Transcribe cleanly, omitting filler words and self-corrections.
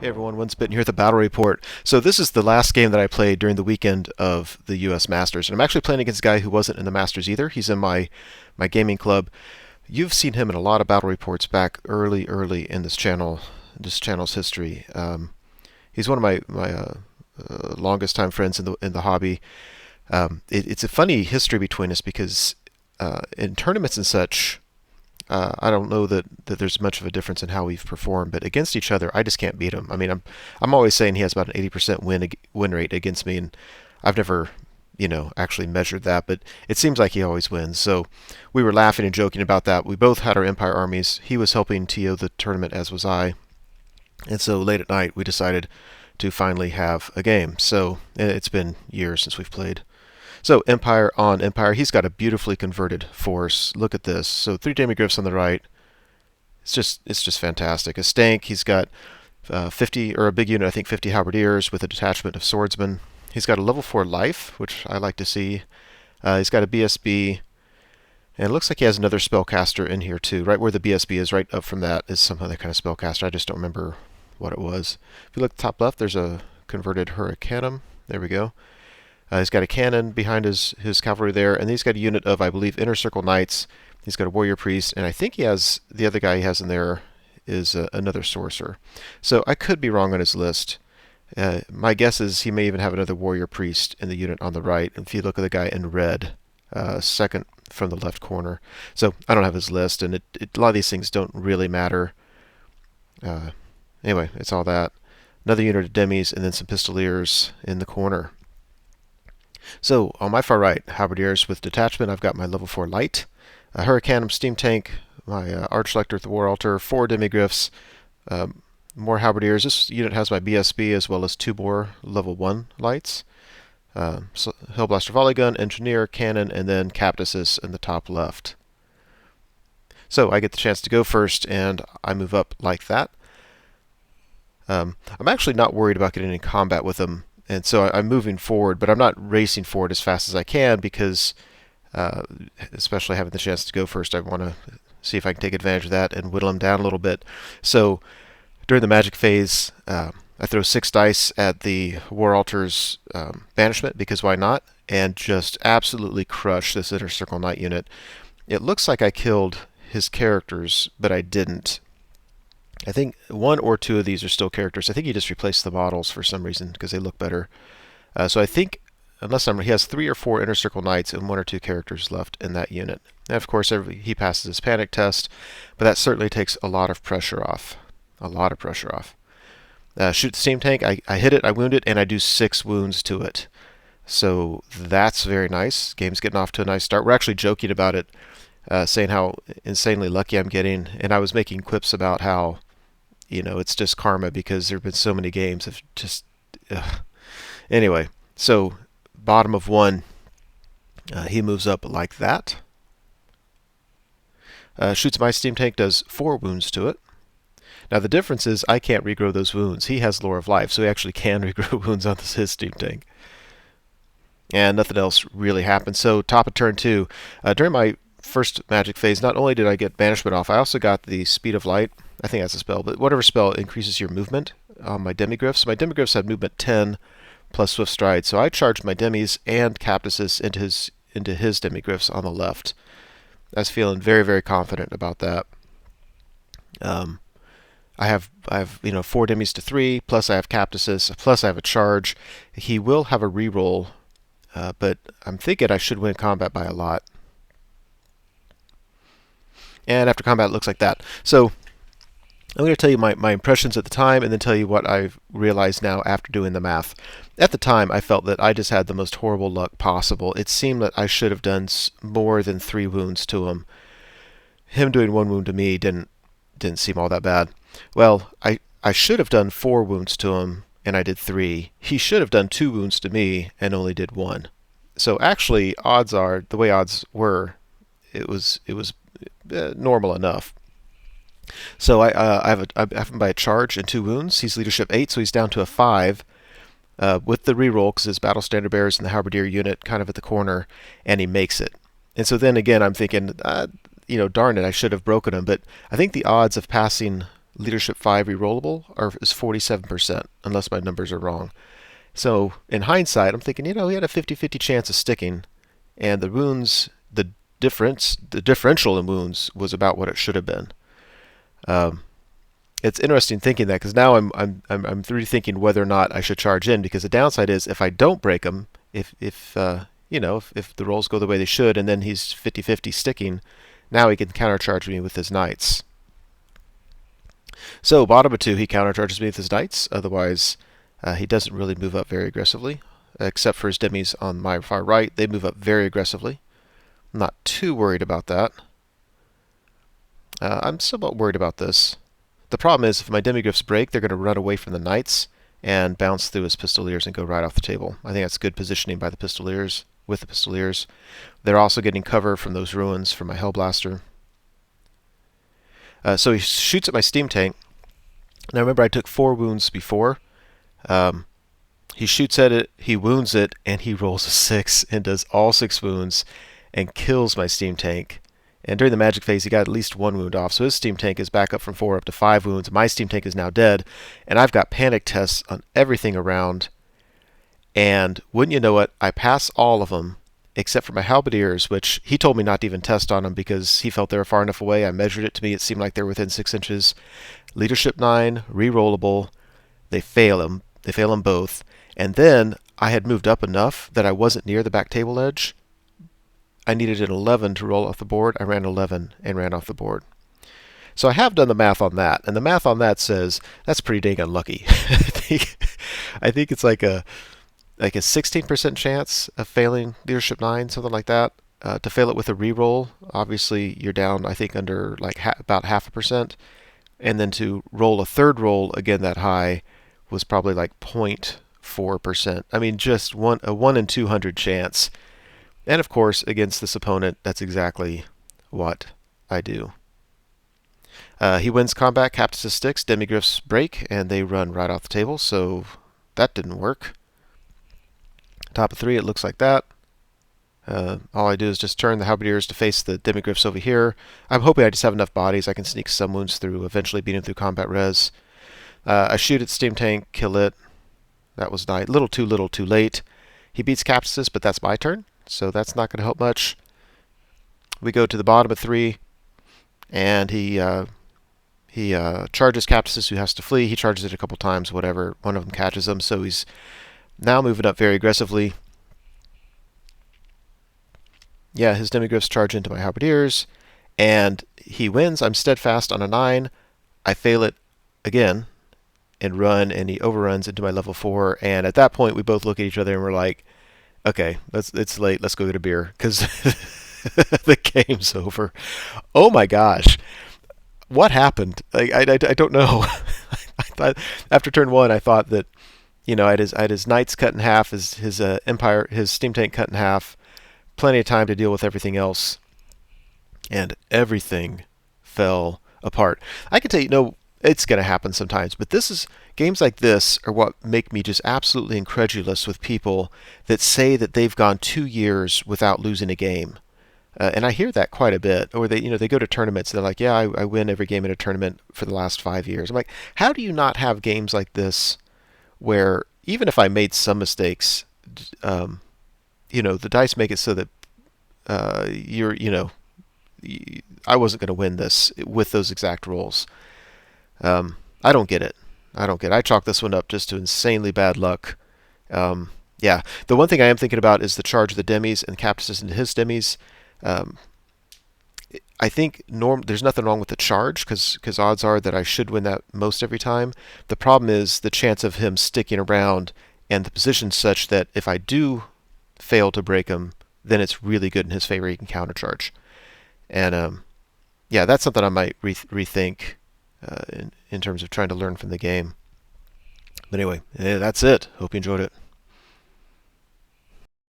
Hey everyone, One Spit here at the Battle Report. So this is the last game that I played during the weekend of the U.S. Masters, and I'm actually playing against a guy who wasn't in the Masters either. He's in my gaming club. You've seen him in a lot of battle reports back early in this channel's history. He's one of my longest time friends in the hobby. It's a funny history between us because in tournaments and such. I don't know that there's much of a difference in how we've performed, but against each other, I just can't beat him. I mean, I'm always saying he has about an 80% win rate against me, and I've never, actually measured that, but it seems like he always wins. So we were laughing and joking about that. We both had our Empire armies. He was helping TO the tournament, as was I, and so late at night we decided to finally have a game. So it's been years since we've played. So Empire on Empire, he's got a beautifully converted force. Look at this. So 3 demigryphs on the right. It's just fantastic. A stank. He's got 50 or a big unit, I think 50 halberdiers with a detachment of swordsmen. He's got a level 4 life, which I like to see. He's got a BSB, and it looks like he has another spellcaster in here too. Right where the BSB is, right up from that is some other kind of spellcaster. I just don't remember what it was. If you look at the top left, there's a converted Hurricanum. There we go. He's got a cannon behind his cavalry there, and he's got a unit of, I believe, Inner Circle Knights. He's got a warrior priest, and I think he has the other guy he has in there is another sorcerer. So I could be wrong on his list. My guess is he may even have another warrior priest in the unit on the right. If you look at the guy in red, second from the left corner. So I don't have his list, and a lot of these things don't really matter. Anyway, it's all that. Another unit of demis, and then some pistoliers in the corner. So on my far right, halberdiers with detachment. I've got my level 4 light, a Hurricanum steam tank, my Archlector at the war altar, 4 demigryphs, more halberdiers. This unit has my BSB as well as 2 more level 1 lights, so Hellblaster volley gun, engineer, cannon, and then Captasis in the top left. So I get the chance to go first, and I move up like that. I'm actually not worried about getting in combat with them. And so I'm moving forward, but I'm not racing forward as fast as I can because, especially having the chance to go first, I want to see if I can take advantage of that and whittle him down a little bit. So during the magic phase, I throw 6 dice at the War Altar's banishment, because why not? And just absolutely crush this Inner Circle Knight unit. It looks like I killed his characters, but I didn't. I think 1 or 2 of these are still characters. I think he just replaced the models for some reason because they look better. So I think, he has 3 or 4 Inner Circle Knights and 1 or 2 characters left in that unit. And of course, he passes his panic test, but that certainly takes a lot of pressure off. Shoot the steam tank. I hit it, I wound it, and I do 6 wounds to it. So that's very nice. Game's getting off to a nice start. We're actually joking about it, saying how insanely lucky I'm getting, and I was making quips about how it's just karma because there have been so many games of just... Anyway, so bottom of 1, he moves up like that. Shoots my steam tank, does 4 wounds to it. Now the difference is I can't regrow those wounds. He has Lore of Life, so he actually can regrow wounds on his steam tank. And nothing else really happened. So top of turn 2, during my first magic phase, not only did I get banishment off, I also got the Speed of Light. I think that's a spell, but whatever spell increases your movement on my demigryphs. My demigryphs have movement 10 plus swift stride, so I charged my demis and Captasis into his demigryphs on the left. I was feeling very, very confident about that. I have 4 demis to 3, plus I have Captasis, plus I have a charge. He will have a reroll, but I'm thinking I should win combat by a lot. And after combat, it looks like that. So I'm going to tell you my impressions at the time, and then tell you what I've realized now after doing the math. At the time, I felt that I just had the most horrible luck possible. It seemed that I should have done more than 3 wounds to him. Him doing 1 wound to me didn't seem all that bad. Well, I should have done 4 wounds to him, and I did 3. He should have done 2 wounds to me, and only did 1. So actually, odds are, the way odds were, it was normal enough. So I have him by a charge and 2 wounds. He's leadership 8, so he's down to a 5 with the reroll because his battle standard bearers and the halberdier unit kind of at the corner, and he makes it. And so then again, I'm thinking, darn it, I should have broken him. But I think the odds of passing leadership 5 rerollable is 47%, unless my numbers are wrong. So in hindsight, I'm thinking, he had a 50-50 chance of sticking, and the wounds, the differential in wounds was about what it should have been. It's interesting thinking that, because now I'm rethinking whether or not I should charge in, because the downside is if I don't break him, if the rolls go the way they should, and then he's 50-50 sticking, now he can countercharge me with his knights. So bottom of 2, he countercharges me with his knights. Otherwise, he doesn't really move up very aggressively, except for his demis on my far right. They move up very aggressively. I'm not too worried about that. I'm somewhat worried about this. The problem is, if my demigriffs break, they're going to run away from the knights and bounce through his pistoliers and go right off the table. I think that's good positioning by the pistoliers, with the pistoliers. They're also getting cover from those ruins from my Hellblaster. So he shoots at my steam tank. Now remember, I took 4 wounds before. He shoots at it, he wounds it, and he rolls a 6 and does all 6 wounds and kills my steam tank. And during the magic phase, he got at least 1 wound off, so his steam tank is back up from 4 up to 5 wounds. My steam tank is now dead, and I've got panic tests on everything around. And wouldn't you know it, I pass all of them, except for my halberdiers, which he told me not to even test on them because he felt they were far enough away. I measured it to me, it seemed like they were within 6 inches. Leadership 9, re-rollable. They fail him. They fail them both. And then I had moved up enough that I wasn't near the back table edge. I needed an 11 to roll off the board. I ran 11 and ran off the board. So I have done the math on that, and the math on that says that's pretty dang unlucky. I think it's like a 16% chance of failing leadership 9, something like that. To fail it with a reroll, obviously you're down, I think, under like about 0.5%. And then to roll a third roll again that high was probably like 0.4%. I mean, just a 1 in 200 chance. And of course, against this opponent, that's exactly what I do. He wins combat, Captus sticks, demigriffs break, and they run right off the table, so that didn't work. Top of 3, it looks like that. All I do is just turn the halberdiers to face the demigriffs over here. I'm hoping I just have enough bodies I can sneak some wounds through, eventually beat him through combat res. I shoot at steam tank, kill it. That was nice. Little too late. He beats Captus, but that's my turn, so that's not going to help much. We go to the bottom of 3, and he charges Captus, who has to flee. He charges it a couple times, whatever. One of them catches him, so he's now moving up very aggressively. Yeah, his demigriffs charge into my halberdiers, and he wins. I'm steadfast on a 9. I fail it again and run, and he overruns into my level 4. And at that point, we both look at each other and we're like, okay, it's late. Let's go get a beer, because the game's over. Oh my gosh. What happened? I don't know. I thought after turn 1, I thought that, I had his knights cut in half, his empire, his steam tank cut in half, plenty of time to deal with everything else, and everything fell apart. I can tell you, it's going to happen sometimes, but games like this are what make me just absolutely incredulous with people that say that they've gone 2 years without losing a game. And I hear that quite a bit. Or they go to tournaments and they're like, yeah, I win every game in a tournament for the last 5 years. I'm like, how do you not have games like this where even if I made some mistakes, the dice make it so that I wasn't going to win this with those exact rolls. I don't get it. I chalk this one up just to insanely bad luck. Yeah, the one thing I am thinking about is the charge of the demis and Captus into his demis. I think there's nothing wrong with the charge, because odds are that I should win that most every time. The problem is the chance of him sticking around, and the position such that if I do fail to break him, then it's really good in his favor. He can countercharge. And yeah, that's something I might rethink in terms of trying to learn from the game. But anyway, that's it. Hope you enjoyed it.